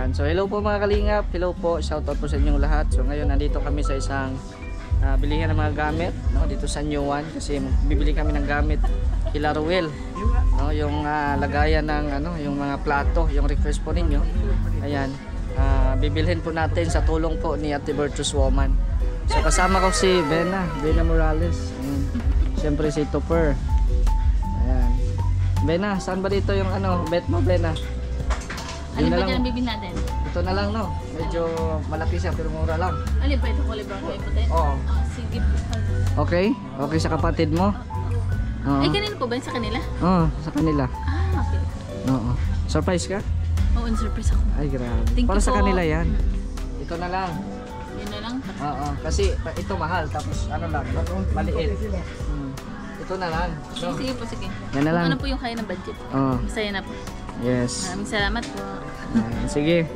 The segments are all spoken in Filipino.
Ayan. So hello po mga kalingap. Hello po. Shoutout po sa inyong lahat. So ngayon nandito kami sa isang bilihan ng mga gamit, no, dito sa New One kasi bibili kami ng gamit kila Ruel, no, yung lagayan ng yung mga plato, yung request po ninyo. Ayan. Bibilhin po natin sa tulong po ni Ate Virtuous Woman. So kasama ko si Bena Morales. Siyempre si Topper. Ayan. Bena, saan ba dito yung bet mo, Bena? Alin ba dyan bibili natin? Ito na lang, no? Medyo malaki siya pero mura lang. Alin ba ito? Kulay brown kayo puti? Oo. Sige. Okay? Okay sa kapatid mo? Oo. Ay, kanino po ba? Sa kanila? Oo, sa kanila. Okay. Oo. Surprise ka? Oo, surprise ako. Ay, grabe. Thank Para you sa po. kanila yan. Ito na lang. Yun na lang. Oo. Kasi ito mahal. Tapos lang. Maliit. Ito na lang. No? Sige po, sige. Yan na lang. Ano po yung kaya ng budget? Oo. Masaya na po. Yes. Maraming salamat po. Ayan, sige.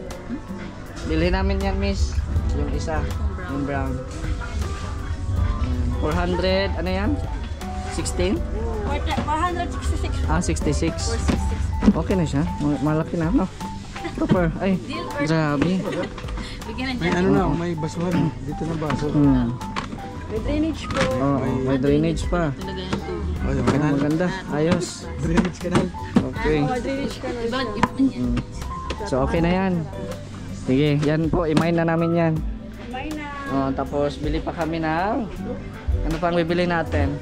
Bilhin namin yan, miss. Yung isa. Yung brown. 400, ano yan? 16? 466. 66. 466. Okay na siya. Malaki na, no? Proper. Ay, grabe. Bigyan na May dyan. may basuhan. Dito na baso. May drainage po. Oo, may drainage pa. Talaga yung tubig. Oh, yung kanal. Maganda. Ayos. Drainage kanal. Okay. Diba? Ipan yan. So, okay na yan. Sige, yan po. I-mine na namin yan. Tapos, bili pa kami ng... Ano pang bibili natin?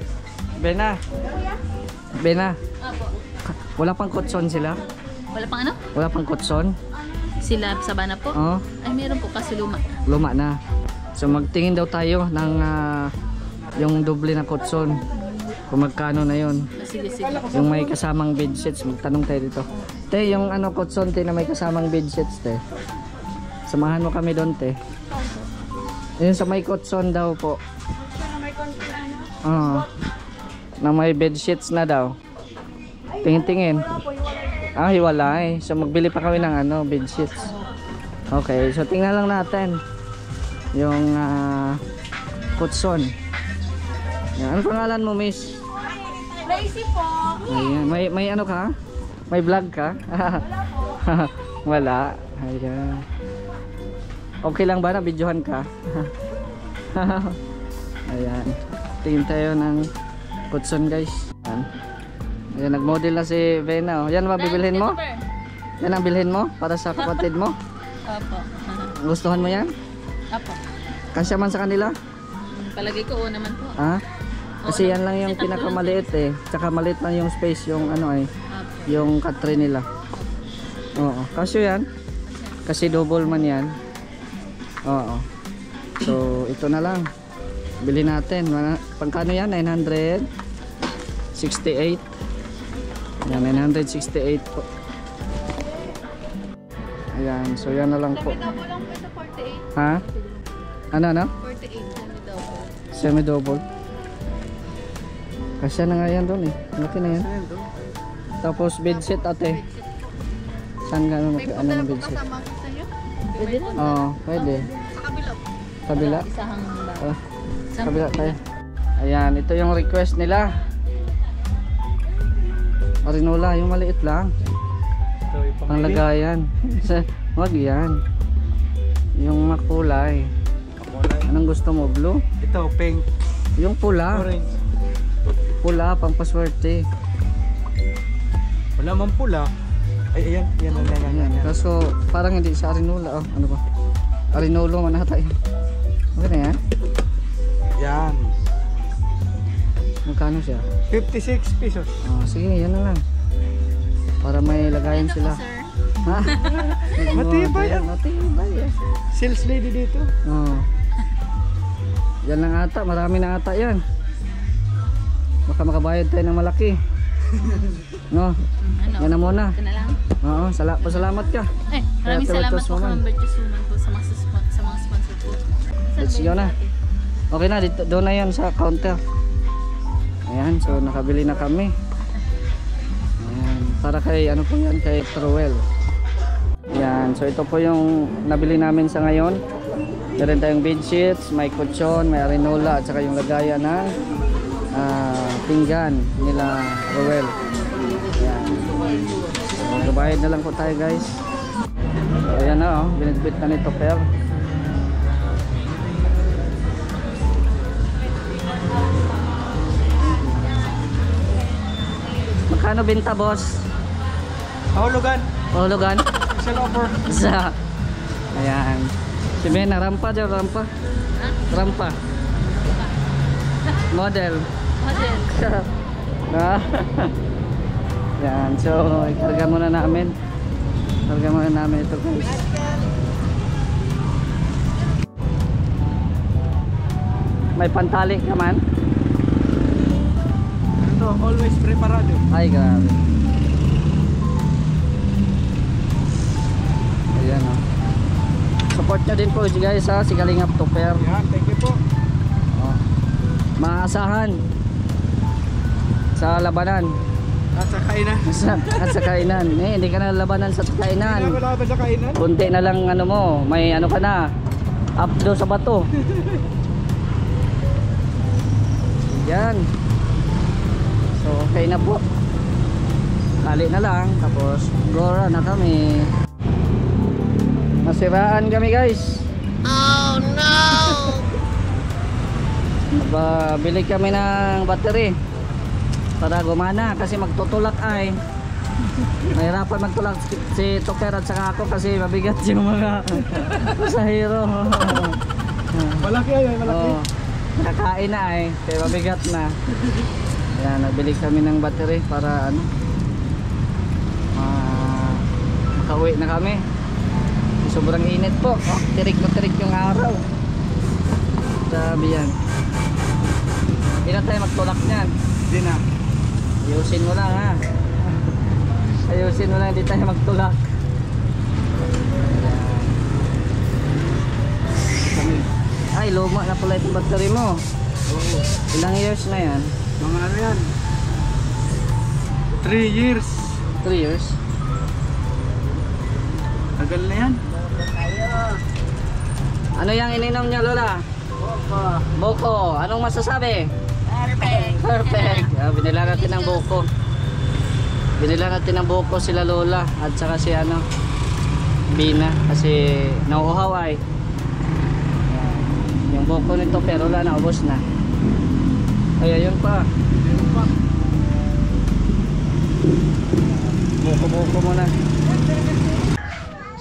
Bena. Bena. Apo. Wala pang kutson sila? Wala pang ano? Wala pang kutson? Sila sa bana po? Oo. Ay, meron po kasi luma. Luma na. So magtingin daw tayo ng yung doble na kutson. Kung magkano na yon. Sige, sige. Yung may kasamang bedsheets. Magtanong tayo dito. Te, yung kutson te na may kasamang bedsheets te. Samahan mo kami doon te. Yun sa may kutson daw po. Na may bedsheets na daw. Tingin-tingin. Hiwalay. So magbili pa kami ng bedsheets. Okay, so tingnan lang natin yung kutson. Yan. Ano pangalan mo, miss? Lazy po. Ayan. May ano ka? May vlog ka? Wala. Ayan. Okay lang ba na videohan ka? Ayan. Tingin tayo ng kutson, guys. Ayan. Ayan, nag-model na si Bena. Yan ba bibilhin mo? Yan ang bilhin mo para sa kapatid mo? Opo. Gustuhan mo yan? Opo. Kasya man sa kanila? Palagay ko naman po. Kasi yan lang yung pinakamaliit eh. Tsaka maliit lang yung space, yung yung katre nila. Oo. Kasyo yan. Kasi double man yan. Oo. So, ito na lang. Bili natin. Pagkano yan? 968. Yan, 968 po. Ayan. So, yan na lang po. Semi-double lang po ito, 48. Ha? Ano? 48, semi-double. Semi-double. Kasya na nga yan doon eh. Laki na yan. Tapos bedsheet ate. Saan ka ano ng bedsheet? Pwede na. Oo, pwede. Sa kabila. Kabila? Isahang Kabila tayo. Ayan, ito yung request nila. Arinola, yung maliit lang. Panglagayan. Wag yan. Yung makulay. Anong gusto mo? Blue? Ito, pink. Yung pula. Orange. Pula, pang paswerte. Wala man pula. Ay, ayan. Yan. Kaso parang hindi sa Arinola. Oh, ano ba? Arinolo man ata yun. Okay na yan? Yan. Magkano siya? 56 pesos. Sige, yan na lang. Para may lagayan sila. Ha? Matibay yan. Matibay yan. Sales lady dito. Yan lang ata. Marami na ata yan. Baka makabayad tayo ng malaki. No? Ano? Yan na muna. Ito na lang. Oo, pasalamat ka. Maraming Ate salamat Virtuous po Woman. kay Virtuous Woman po sa mga sponsor po. Let's go na. Okay na, dito, doon na yan sa counter. Ayan, so nakabili na kami. Ayan, para kay ano po yan, kay Truel. Ayan, so ito po yung nabili namin sa ngayon. Meron tayong bedsheets, may kutsyon, may arinola, at saka yung lagayan ng pinggan nila Ruel. Ayan. So, gabayad na lang po tayo guys. Ayan. Ayan na binitbit na nito per. Magkano benta boss? Kahulugan. Hulugan? Isa offer. Sa. Ayan. Si Ben, rampa dyan, rampa. Rampa. Model. Model. Ah. Yan, so ikarga muna namin. Ikarga muna namin ito guys. May pantali ka man? Ito, always preparado. Ay grabe. Ayan support nyo din po guys ha, si Kalingap Tupper. Yan, thank you po. Maasahan sa labanan. At sa kainan. At sa kainan. Hindi ka na labanan sa kainan. Wala ba sa kainan? Kunti na lang ano mo, may ano ka na. Updo sa bato. Yan. So okay na po. Kali na lang tapos gora na kami. Nasiraan kami guys. Oh no. Bili kami ng battery para gumana kasi magtutulak ay mahirapan magtulak si Tupper at saka ako kasi mabigat yung mga pasahero. Malaki ay, malaki. Nakakain na ay kaya mabigat na. Ayan, nabili kami ng battery para ano makauwi na kami. Sobrang init po. Tirik na tirik yung araw. Sabi yan. Hindi na tayo magtulak niyan. Hindi na. Ayusin mo lang ha. Ayusin mo lang, hindi tayo magtulak. Ay, luma na pala itong battery mo. Oo. Ilang years na yan? Mga ano yan? 3 years. 3 years? Tagal na yan. Ano yung ininom niya Lola? Boko. Boko. Anong masasabi? Perfect. Perfect. Binila natin ng buko. Binila natin ng buko sila Lola at saka si ano Bina kasi nauuhaw ay. Yung buko nito pero wala na, ubos na. Ay ayun pa. Buko muna.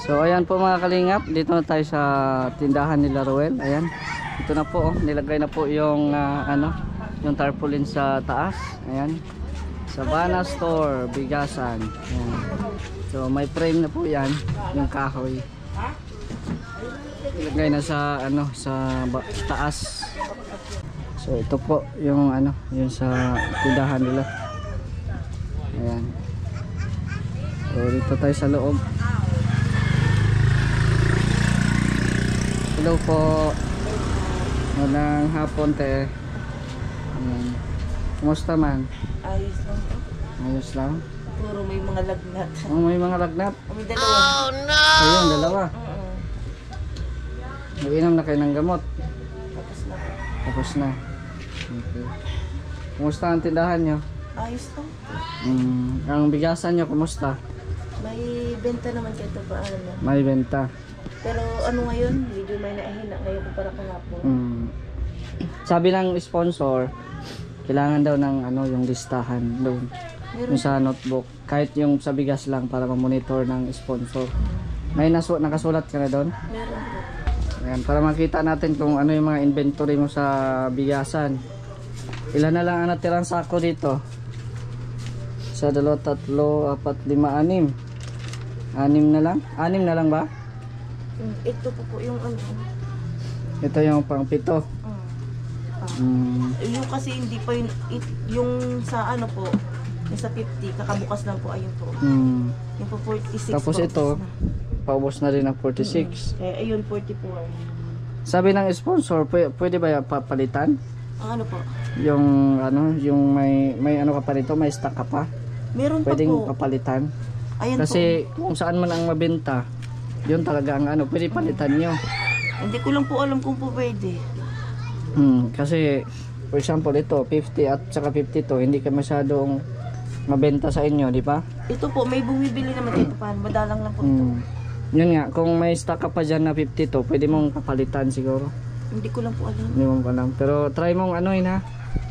So ayan po mga kalingap, dito na tayo sa tindahan nila Ruel. Ayan. Ito na po, nilagay na po yung ano, yung tarpaulin sa taas. Ayan. Savannah Store, Bigasan. Ayan. So may frame na po 'yan, yung kahoy. Ilagay na sa ano, sa taas. So ito po yung ano, yung sa tindahan nila. Ayan. So dito tayo sa loob. Hello po. Magandang hapon te. Ayan. Kumusta man? Ayos lang po. Ayos lang. Puro may mga lagnat. Oh, may mga lagnat. May dalawa. Ayun, dalawa. Oo. Nag-inom na kayo ng gamot. Tapos na po. Tapos na. Okay. Kumusta ang tindahan nyo? Ayos lang. Ang bigasan nyo, kumusta? May benta naman kayo ito ba? Ano? May benta. Pero ano ngayon? Medyo may naahina ngayon ko para kahapon. Sabi ng sponsor, kailangan daw ng ano, yung listahan doon. Meron. Yung sa notebook. Kahit yung sa bigas lang para ma-monitor ng sponsor. May nakasulat ka na doon? Meron po. Ayan, para makita natin kung ano yung mga inventory mo sa bigasan. Ilan na lang ang natirang sako dito? Sa 2, 3, 4, 5, 6. 6 na lang? 6 na lang ba? Ito po yung ano. Ito yung pang 7. Yung kasi hindi pa yung sa ano po, yung sa 50, kakabukas lang po ayun po. Yung po 46 Tapos po, ito, ubos na. paubos na rin ang 46. Kaya ayun 44. Sabi ng sponsor, pwede ba papalitan? Ang ano po? Yung ano, yung may ano ka pa rito, may stock ka pa. Meron pa Pwedeng po. papalitan. Ayan Kasi kung saan man ang mabenta, yun talaga ang ano, pwede palitan nyo. po. Hindi ko lang po alam kung po pwede. Kasi for example ito 50 at saka 52 hindi ka masyadong mabenta sa inyo, di ba? Ito po, may bumibili naman dito pa. Madalang lang po ito. Yun nga, kung may stock ka pa dyan na 52, pwede mong papalitan siguro. Hindi ko lang po alam. Hindi mo pa alam. Pero try mong ano yun ha.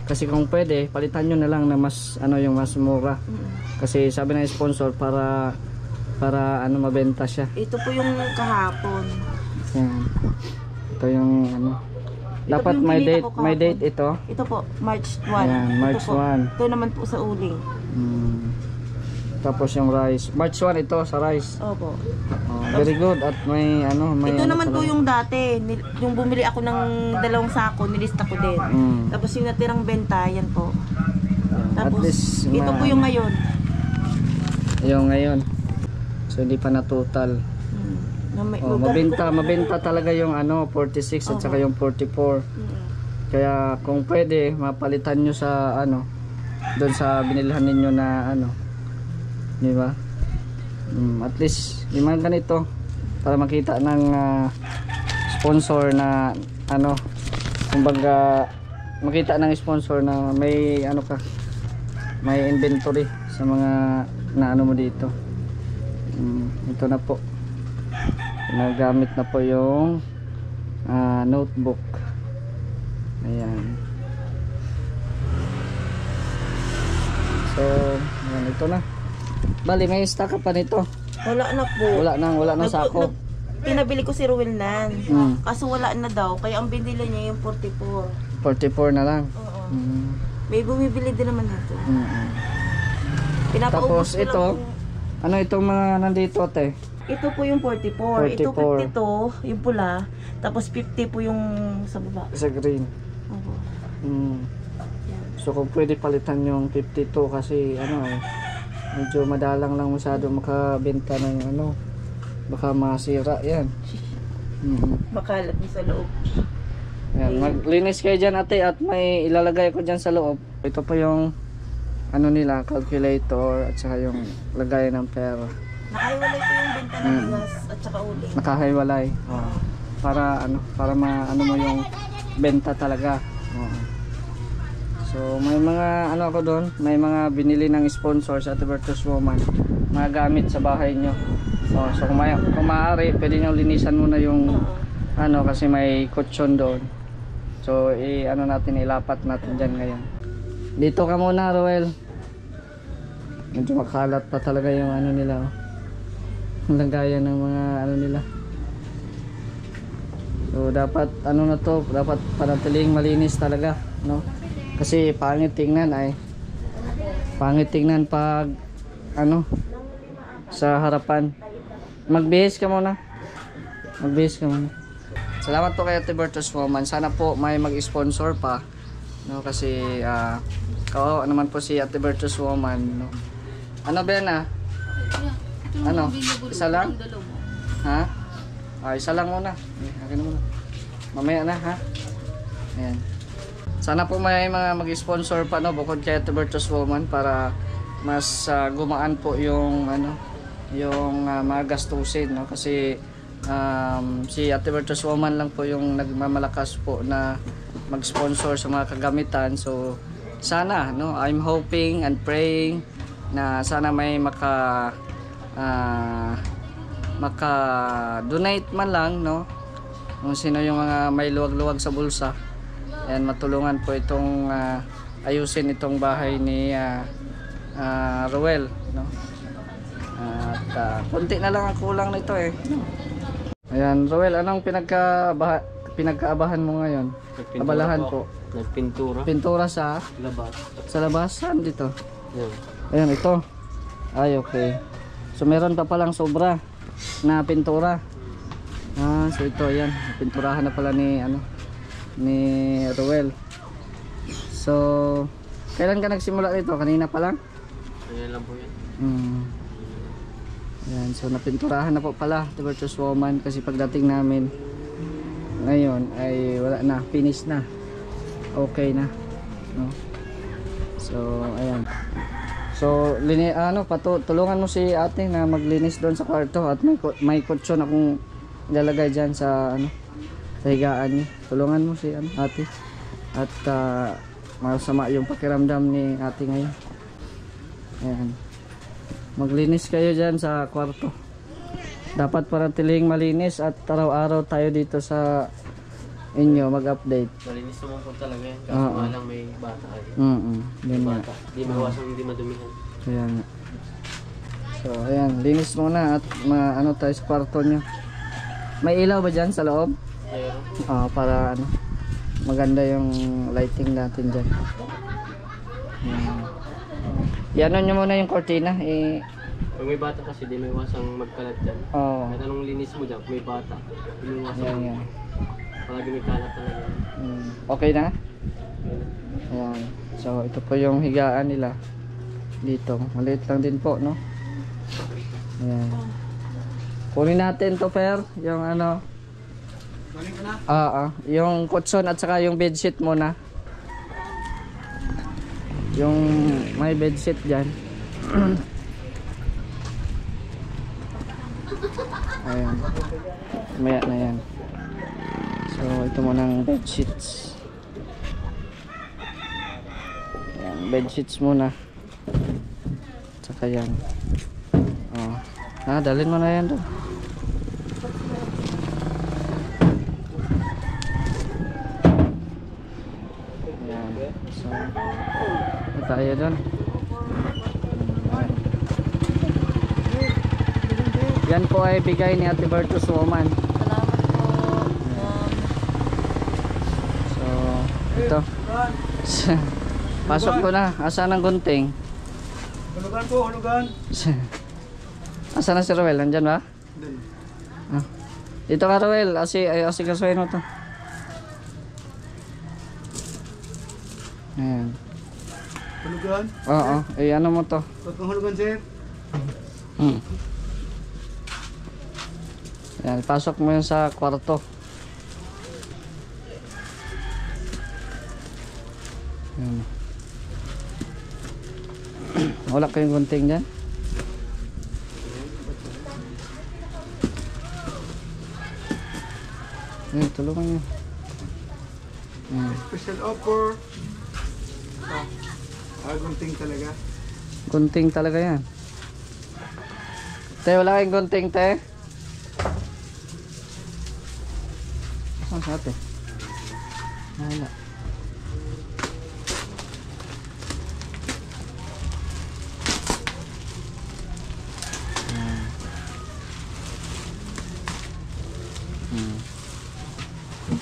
Kasi kung pwede, palitan nyo na lang na mas ano yung mas mura. Kasi sabi ng sponsor para ano mabenta siya. Ito po yung kahapon. Yan. Ito yung ano. Ito Dapat po yung may pinita date, ko kahapon. may date ito. Ito po, March 1. Ayan, March ito po. 1. Ito naman po sa uling. Tapos yung rice. March 1 ito sa rice. Opo. Oh, very good at may ano, may Ito ano naman po talaga. yung dati. Yung bumili ako ng 2 sako, nilista ko din. Tapos yung natirang benta, yan po. At Tapos least, ito po yung ngayon. Yung ngayon. So hindi pa na total. Na may, Oh, mabenta talaga yung ano 46 at saka yung 44. Kaya kung pwede mapalitan nyo sa ano doon sa binilhan ninyo na ano, di ba? At least yung mga ganito para makita ng sponsor na ano, kumbaga makita ng sponsor na may ano ka, may inventory sa mga na ano mo dito. Ito na po, nagamit na po yung notebook. Ayan. So ayan, ito na. Bali may stock ka pa nito. Wala na po. Wala nang sako. Pinabili ko si Ruel nan. Kaso wala na daw. Kaya ang binili niya yung 44. 44 na lang. Oo. Mm. May bumibili din naman dito. Tapos ito, ano itong mga nandito te? Ito po yung 44. Ito 44. 52, yung pula. Tapos 50 po yung sa baba. Sa green. Opo. So kung pwede palitan yung 52 kasi ano eh, medyo madalang lang masyado makabenta ng ano, baka masira yan. Makalat mo sa loob. Ayan, maglinis kayo dyan ate at may ilalagay ko dyan sa loob. Ito po yung ano nila, calculator at saka yung lagay ng pera. Nakahiwalay po yung benta ng bigas at saka uling. Nakahiwalay. Para ano, para maano mo yung benta talaga. So may mga ano ako doon, may mga binili ng sponsor sa Atibertus Woman, mga gamit sa bahay nyo. So kung maaari, pwede nyo linisan muna yung ano kasi may kutsyon doon. So ano natin, ilapat natin dyan ngayon. Dito ka muna Roel. Medyo makalat pa talaga yung ano nila. Lagayan ng mga ano nila. So dapat ano na to, dapat panatiling malinis talaga, no? Kasi pangit tingnan pag ano sa harapan. Magbihis ka muna. Salamat po kay Atibertus Woman. Sana po may mag-sponsor pa, no? Kasi kawawa naman po si Atibertus Woman, no? Ano ba yan Ano? Isa lang? Ha? Isa lang muna. Akin muna. Mamaya na ha. Ayan. Sana po may mga mag-sponsor pa, no, bukod kay Atibertus Woman para mas gumaan po yung ano, yung mga gastusin, no? Kasi si Atibertus Woman lang po yung nagmamalakas po na mag-sponsor sa mga kagamitan. So sana, no, I'm hoping and praying na sana may maka-donate man lang, no? Kung sino yung mga may luwag-luwag sa bulsa. Ayan, matulungan po itong ayusin itong bahay ni Roel, no? At konti na lang ang kulang nito eh. Ayan, Roel, anong pinagkaabahan mo ngayon? Abalahan po. Nagpintura. Pintura sa Labas. sa labas? Saan dito? Yan. Ayan, ito. Ay, okay. So meron pa palang sobra na pintura. So ito, ayan. Pinturahan na pala ni Roel. So kailan ka nagsimula nito? Kanina pa lang? Ayan lang po yan. Ayan, so napinturahan na po pala Atibertus Woman kasi pagdating namin ngayon ay wala na, finish na. Okay na, no? So ayan. So tulungan mo si ate na maglinis doon sa kwarto at may kutsyon akong ilalagay diyan sa ano, sa higaan niya. Tulungan mo si ate at masama yung pakiramdam ni ate ngayon. Ayan, maglinis kayo dyan sa kwarto. Dapat paratiling malinis at araw-araw tayo dito sa inyo mag-update. Malinis naman po talaga yan. Kaso Oo. nga lang may bata kayo. Yun nga. Bata. Di mawasang hindi madumihan. Kaya nga. So, ayan. Linis muna at ano tayo sa kwarto nyo. May ilaw ba dyan sa loob? Meron. Para ano, maganda yung lighting natin dyan. Yan nyo muna yung cortina. Pag may bata kasi di may wasang magkalat dyan. Kahit anong linis mo dyan, may bata. Di may wasang Yan. palagi may kalat talaga. Okay na? Ayan. So, ito po yung higaan nila. Dito. Maliit lang din po, no? Ayan. Kunin natin to, Per. Yung ano. Kunin ko na? Yung kutson at saka yung bedsheet muna. Yung may bedsheet dyan. Ayan. Maya na yan. So, ito muna ang bedsheets. Ayan, bedsheets muna. Tsaka yan. Dalhin mo na yan doon. Ayan. So, ito tayo doon. Yan po ay bigay ni Ate Bertus Woman. Salamat po. So, ito. Pasok ko na. Asan ang gunting? Hulugan po, hulugan. Asan na si Roel? Nandyan ba? Dito ka, Roel. Asikasuhin mo to. Ayan. Hulugan? Oo. Ano mo to? Huwag kang hulugan, sir. Ayan. Pasok mo yun sa kwarto. Ayan. Wala kayong gunting dyan? Ayan, tulungan nyo. Special offer. Gunting talaga. Gunting talaga yan. Te, wala kayong gunting, te? Saan sa ate? Wala.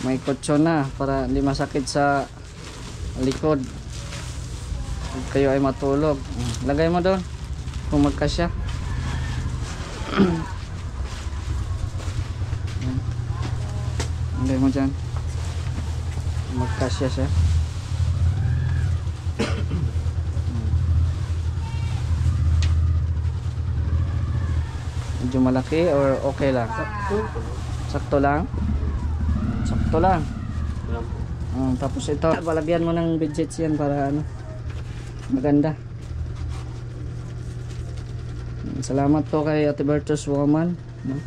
May kutsyon na para hindi masakit sa likod pag kayo ay matulog. Lagay mo doon kung magkasya. Lagay mo dyan magkasya siya. Medyo malaki or okay lang? Sakto lang? Sakto lang. Tapos ito, palagyan mo ng bedsheets yan para ano, maganda. Salamat po kay Ate Bertus Woman, no?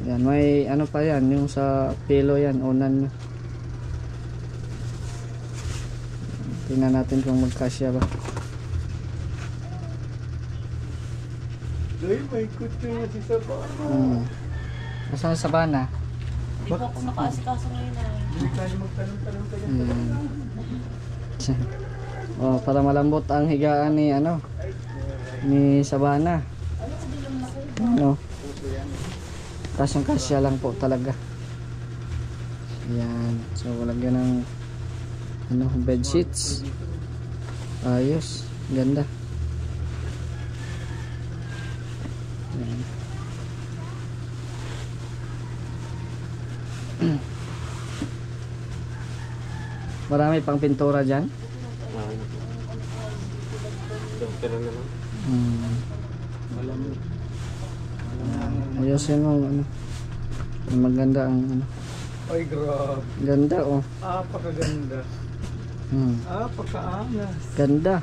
Yan, may ano pa yan, yung sa pillow yan, unan. Tingnan natin kung magkasya ba. Ay, may kutso na si Sabana. Asan sa Sabana? Hindi po ako makaasikaso ngayon ay. Hindi tayo magtanong-tanong kayo. Para malambot ang higaan ni ano, ni Sabana. Ano? Kasyang kasya lang po talaga. Ayan. So lagyan ng ano, bed sheets. Ayos, ganda. Ayan. Marami pang pintura dyan. Pero naman. Ayusin mo ano. Maganda ang ano. Ay, grabe. Ganda oh. Apakaganda. Apakaangas. Ganda.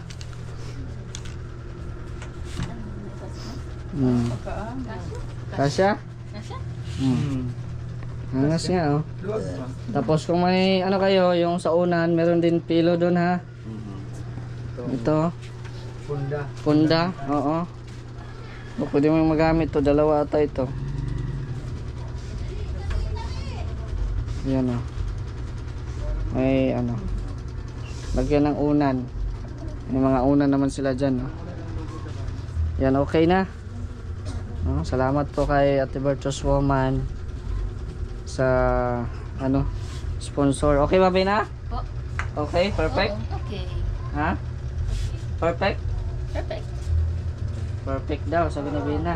Kasya? Kasya? Angas nga oh. Luwag pa. Tapos kung may ano kayo, yung sa unan, meron din pillow doon ha. Ito. Punda. Punda. Oo. O, pwede mo yung magamit to. Dalawa ata ito. Yan o. May ano. Lagyan ng unan. May mga unan naman sila dyan. No? Yan, okay na. No? Salamat po kay Ate Virtuous Woman sa ano sponsor. Okay ba, Bina? Po. Okay, perfect. Oo, okay. Ha? Perfect? Perfect. Perfect daw, sabi ni Bina.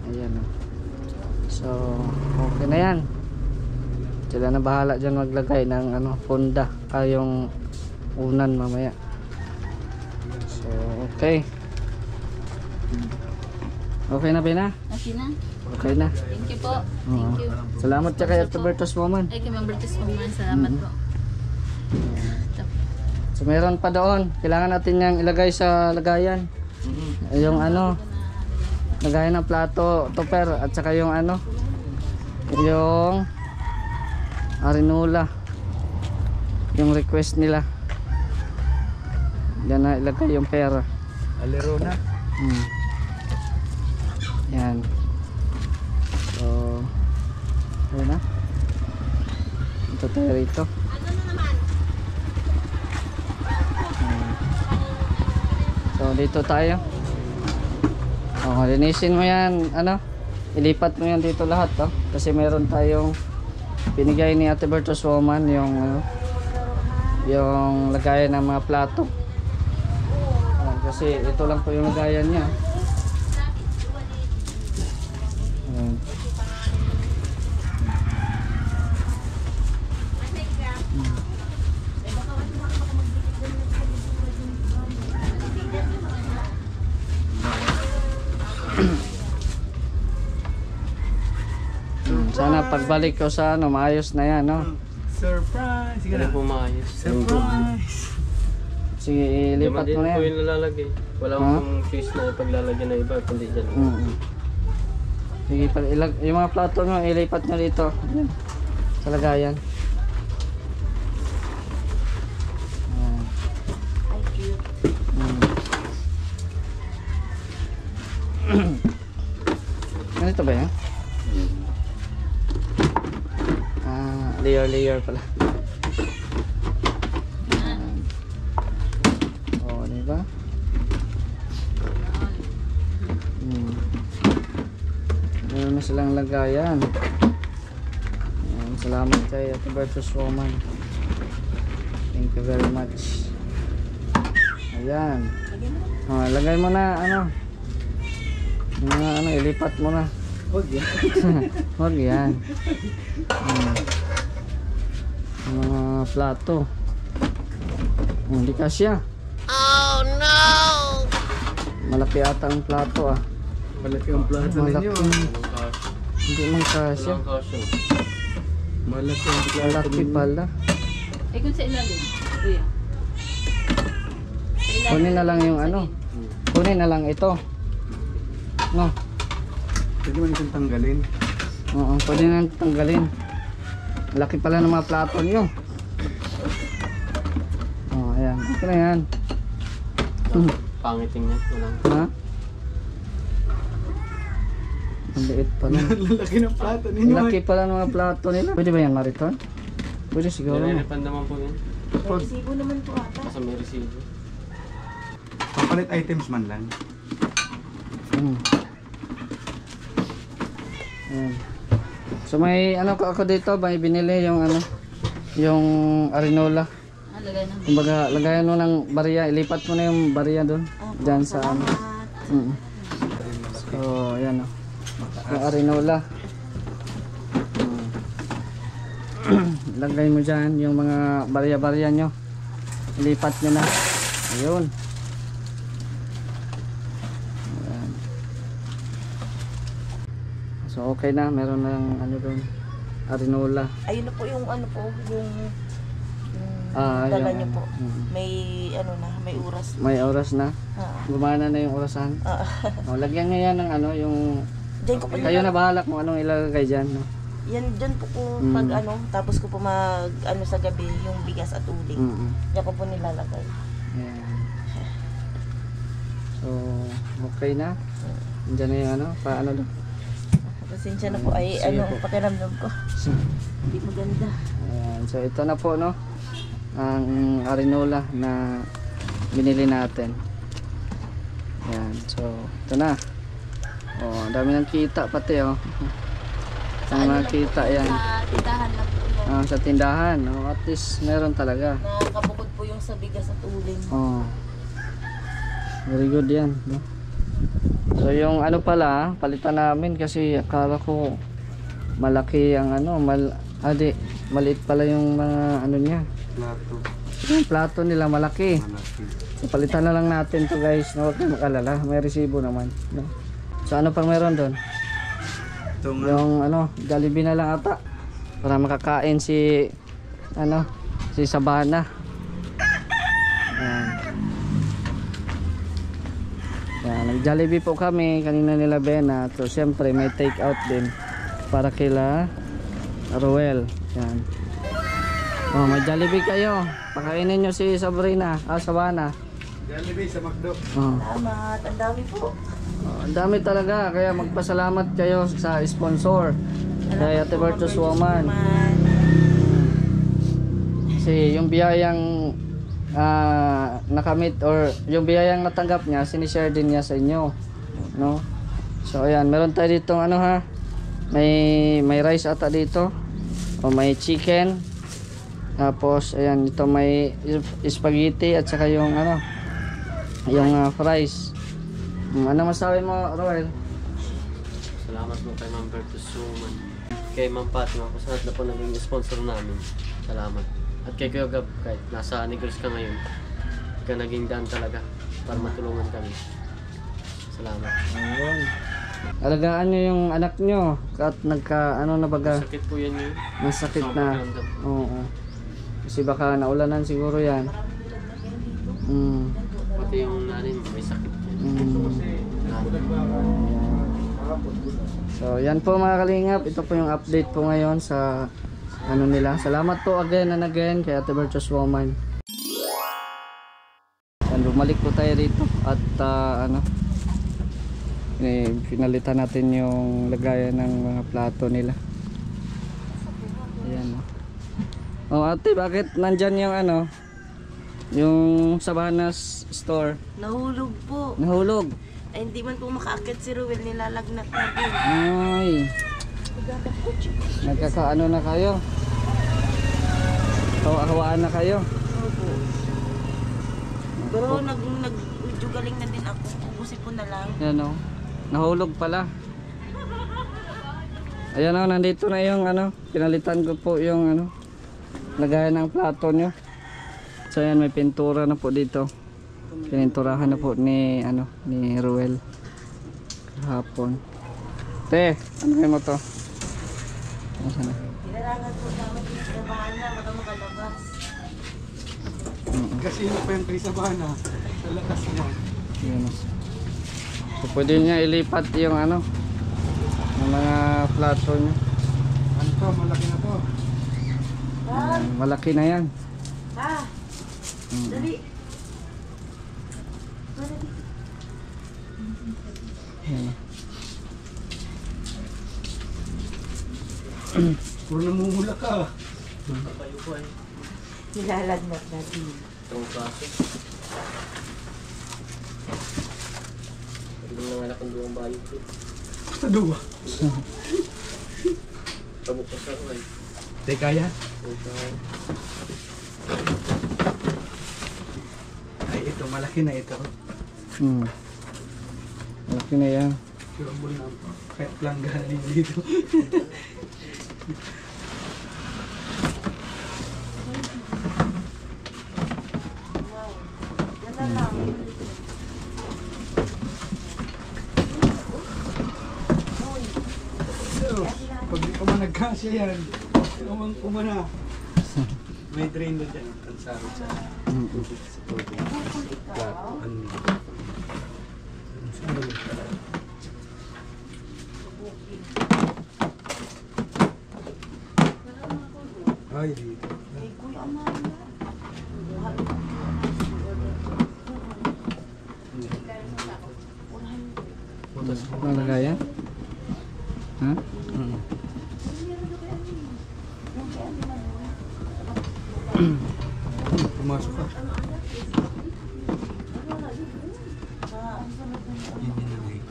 Ayan o. So, okay na yan. Sila na bahala dyan maglagay ng ano, punda. Yung unan mamaya. So, okay. Okay na, Bina? Okay na. Okay na. Thank you po. Oo. Thank you. Salamat siya kay Ate Virtuous Woman. Ay, kay Member Tis Woman. Salamat po. So, meron pa doon. Kailangan natin yung ilagay sa lagayan. Yung ano, lagayan ng plato, topper, at saka yung ano, yung arinola. Yung request nila. Diyan na ilagay yung pera. Alero na. Yan. So, ayun na. Ito tayo rito. So, dito tayo. Linisin mo yan, ano? Ilipat mo yan dito lahat, oh. Kasi meron tayong binigay ni Ate Virtuous Woman yung ano, yung lagayan ng mga plato. Kasi ito lang po yung lagayan niya. Ayan. Sana pagbalik ko sa ano, maayos na yan, no? Surprise! Sige Hindi na. po maayos. Surprise! Sige, ilipat mo na po yan. yung nalalagay. Wala Ha? akong choice na ipaglalagyan na iba, kundi dyan. Sige, yung mga plato nyo, ilipat nyo dito. Yan. Sa lagayan. Ayan. Ganito ba yan? Layer pala. Oh, di ba? Meron na silang lagayan. Ayan, salamat kay Ate Virtuous Woman. Thank you very much. Ayan. Lagay mo na ano. Yung mga ano, ilipat mo na. Huwag yan. Huwag yan. Mga plato. Hindi kasya. Oh no! Malaki ata ang plato ah. Malaki ang plato Malaki. ninyo. Walang kasya. Hindi man kasya. Walang kasya. Malaki ang plato Malaki ninyo. pala. Eh, kung sa ilalim, kuya. Sa ilalim. Kunin na lang yung ano. Kunin na lang ito. No. Pwede man itong tanggalin. Oo, pwede na tanggalin. Laki pala ng mga plato niyo. Oh, ayan. Okay na yan. Pangiting yan. Walang Ha? Ang liit pala. Laki ng plato ninyo. Laki pala ng mga plato nila. Pwede ba yan, Mariton? Pwede siguro. nire-refund naman po yan. May resibo naman po ata. Kasi may resibo. Papalit items man lang. Ayan. So may ano ko ako dito, may binili yung ano, yung arinola. Lagay ng Kumbaga, lagayan mo ng barya, ilipat mo na yung barya doon. Diyan sa ano. So, ayan o. Yung arinola. Lagay mo dyan yung mga barya-barya nyo. Ilipat nyo na. Ayun. Ayan. So, okay na. Meron na yung ano doon. Arinola. Ayun na po yung ano po, yung yung dala niyo po. ano. May ano na, may oras. May oras na. Ah. Gumana na yung orasan. Ah. O, lagyan nyo yan ng ano, yung... Diyan ko po Kayo na bahala kung anong ilalagay dyan. No? Yan dyan po kung pag ano, tapos ko po mag ano sa gabi yung bigas at uling. Yan ko po nilalagay. Ayan. So, okay na. Diyan na yung ano, paano doon. Pasensya na po ay Sige ano po. pakiramdam ko. Hindi maganda. Ayan. So, ito na po, no, ang arinola na binili natin. Ayan. So, ito na. Oh, ang dami ng kita pati, oh. Ang mga kita, yan. Sa titahan lang po yan. Sa tindahan, oh, at least meron talaga. Nakakabukod po yung sa bigas at uling. Oh. Very good yan, no? So yung ano pala, palitan namin kasi akala ko malaki ang ano, maliit pala yung mga ano niya. Plato. Yung plato nila malaki. Malaki. So palitan na lang natin to guys, no? Huwag kayong makalala, may resibo naman, no? So ano pang meron doon? Ito nga. Yung ano, Jollibee na lang ata para makakain si ano, si Sabana. Ayan. Yan, nag-Jollibee po kami kanina nila Bena. So siyempre may take out din para kila Ruel. Yan. Oh, may Jollibee kayo. Pakainin nyo si Sabrina, Sabana. Jollibee sa McDo. Oh. Salamat. Ang dami po. Oh, ang dami talaga, kaya magpasalamat kayo sa sponsor kay Ate Virtuous Woman. Kasi yung biyayang nakamit or yung biyayang natanggap niya, sinishare din niya sa inyo, no? So ayan, meron tayo dito ano ha, may rice ata dito, o may chicken, tapos ayan, ito may spaghetti at saka yung ano, yung fries. Ano masabi mo, Roel? Salamat mo kay Ma'am Virtuous Woman. Kay Ma'am Fatima, kung saan na po naging sponsor namin. Salamat. At kay Kuya Gab, kahit nasa Negros ka ngayon, ka naging daan talaga para matulungan kami. Salamat. Ayun. Alagaan nyo yung anak nyo at nagka ano na baga, Sakit po yan yun. masakit na. Oo. Kasi baka naulanan siguro yan. Pati yung nanay mo, may sakit yan. So yan po mga kalingap, ito po yung update po ngayon sa ano nila. Salamat po again and again kay Ate Virtuous Woman. Yan, bumalik po tayo dito at ano, pinalitan natin yung lagayan ng mga plato nila. Ayan. Oh ate, bakit nandyan yung ano, yung Sabana's store? Nahulog po. Nahulog. Ay hindi man po makaakit si Ruel, nilalagnat na din. Ay. Nagkakaano na kayo? Hawaan na kayo? Opo. Pero nag-galing na din ako. Ubusin ko na lang. Yan o. Nahulog pala. Ayan o, nandito na yung ano. Pinalitan ko po yung ano, lagayan ng plato nyo. So ayan, may pintura na po dito. Pininturahan na po ni ano, ni Ruel kahapon. Te, ano kayo mo to? Nasaan na? Nilalangan po naman yung trabahan na baka makalabas. Kasi yun pa yung kay Sabana. Sa lakas mo. Yan o. So pwede niya ilipat yung ano, ng mga plato nyo. Ano to? Malaki na to. Malaki na yan. Ha? Dali. Dali. Yan. Puro namumula ka. Nilalagnat na din. Itong kaso. Pagdang nanganak ang duwang bayo ko. Sa duwa. Tabok ko sa Roy. Di kaya? Ay, ito. Malaki na ito. Malaki na yan. Curable na. Kahit lang galing dito. Yan na lang. So, pag di ka man nagkasya yan, umana. May drain na dyan. Ang sarot sa tubig. Sa tubig. Plato. Ano? Ay, dito. Ay, Kuya Amanda. Butas mo. Malagayan? Ha? Pumasok ka. Yan yan na eh.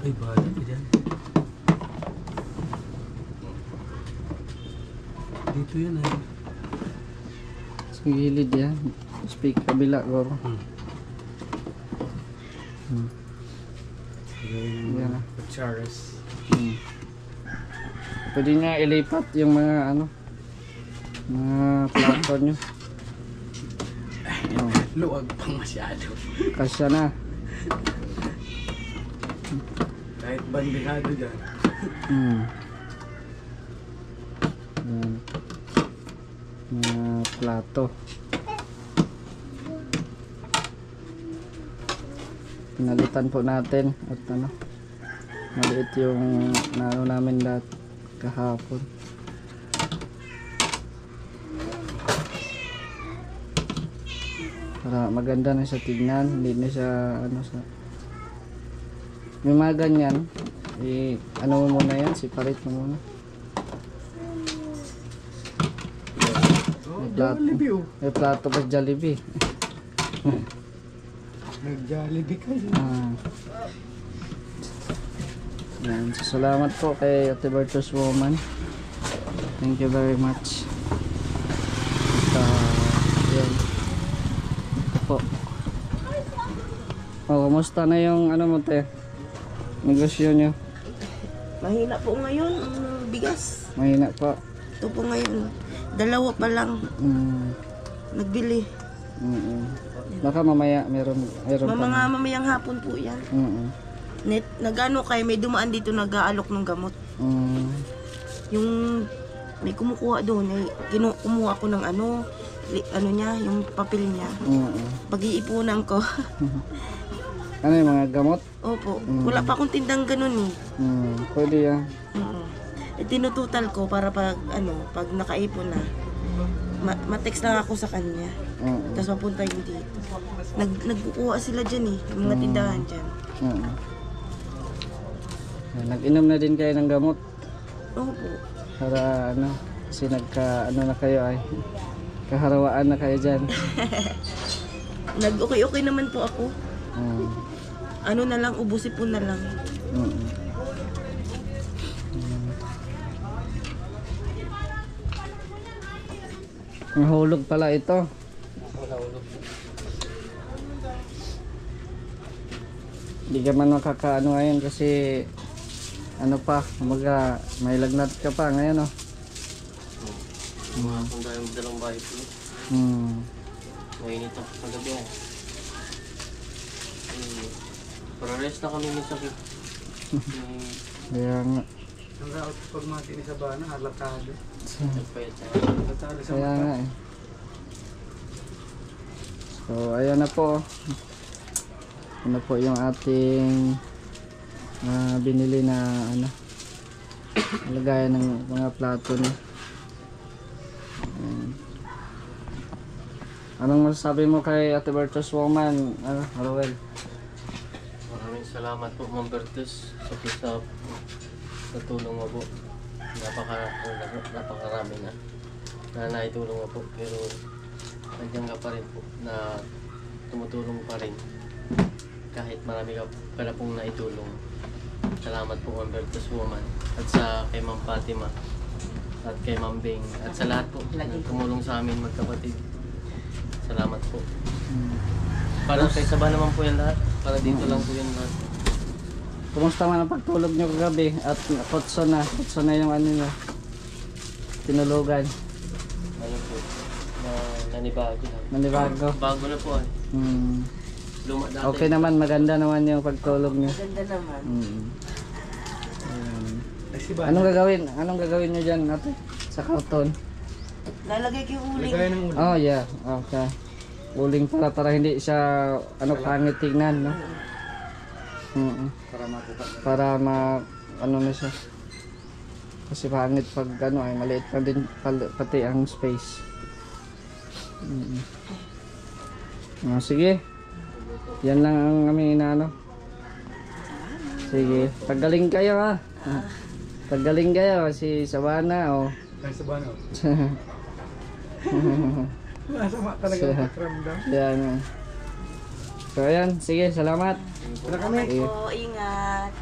Ay, bahala ka dyan. Dito yan ay. Sa gilid yan. Speak kabila ko. Yan na. Charles. Pwede nga ilipat yung mga ano, mga plato nyo. Oh, Luwag pang masyado. kasya na. Kahit bandihado dyan. Yan. Mga plato. Pinalitan po natin at ano, maliit yung naano namin kahapon. Para maganda na siya tignan, hindi na siya ano sa may mga ganyan, ano mo muna yan, separate mo muna. Oh, May plato. Jollibee oh. May plato pa Jollibee. Nag-Jollibee kayo. Yan. So, salamat po kay Ate Bertus Woman. Thank you very much. At, yan. Ito po. Oh, kumusta na yung ano mo te? Negosyo nyo? Mahina po ngayon ang bigas. Mahina pa. Ito po ngayon. Dalawa pa lang nagbili. Baka mamaya meron pa. Mga mamayang hapon po yan. Nagano kay may dumaan dito nag-aalok ng gamot. Yung may kumukuha doon, kumuha ko ng ano niya, yung papel niya. Pag-iipunan ko. Ano yung mga gamot? Opo. Wala pa akong tindang ganun eh. Pwede yan. Tinututal ko para pag nakaipon na, ma-text lang ako sa kanya. Tapos mapunta yung dito. Nagkukuha sila dyan eh, yung mga tindahan dyan. Nag-inom na din kayo ng gamot Opo. para ano, kasi na kayo ay kaharawaan na kayo dyan. Nag-okay naman po ako. Ano na lang, ubusin po na lang. Mahulog pala ito. Hindi ka man makakaano ngayon kasi ano pa, may lagnat ka pa ngayon oh. Mga kung tayong dalang bahay po. Mainit ako kagabi ah. Para rest na kami ng sakit. Kaya nga. Ang raot pag mati ni Sabana, halatado. Nagpayat na. Halatado sa Kaya mata. nga eh. So ayan na po. Ano po yung ating binili na ano, lagayan ng mga plato niya. Anong masasabi mo kay Ate Bertus Woman, Rowel? Maraming salamat po, Ma'am Bertus, sa tulong mo po. Napakarami na naitulong mo po, pero nandiyan ka pa rin po na tumutulong pa rin kahit marami ka pala pong naitulong. Salamat po, Ma'am Bertus Woman, at sa kay Ma'am Fatima at kay Ma'am Bing at sa lahat po na tumulong sa amin magkapatid. Salamat po. Para kay Saba naman po yan lahat. Para dito lang po yan lahat. Kumusta man ang pagtulog nyo kagabi at kutso na yung ano nyo, tinulugan, Ayun po. Nanibago na. manibago. Bago na po eh. Luma dati. Okay naman, maganda naman yung pagtulog nyo. Ganda naman. Ay, si Bana. Anong gagawin nyo dyan ate? Sa karton? Lalagay ko yung uling. Lagay ng ulo. Oh yeah, okay. Uling para hindi siya pangit tignan, no? Para makuha. Para ano na siya. Kasi pangit pag ano ay maliit pa din pati ang space. Sige. Yan lang ang aming inaano. Sige, paggaling kayo ha. Paggaling kayo si Sabana o. Ay, sa bano. Masama talaga ang pakiramdam. Yan. So ayan, sige, salamat. Wala kami. Sige. Po, ingat.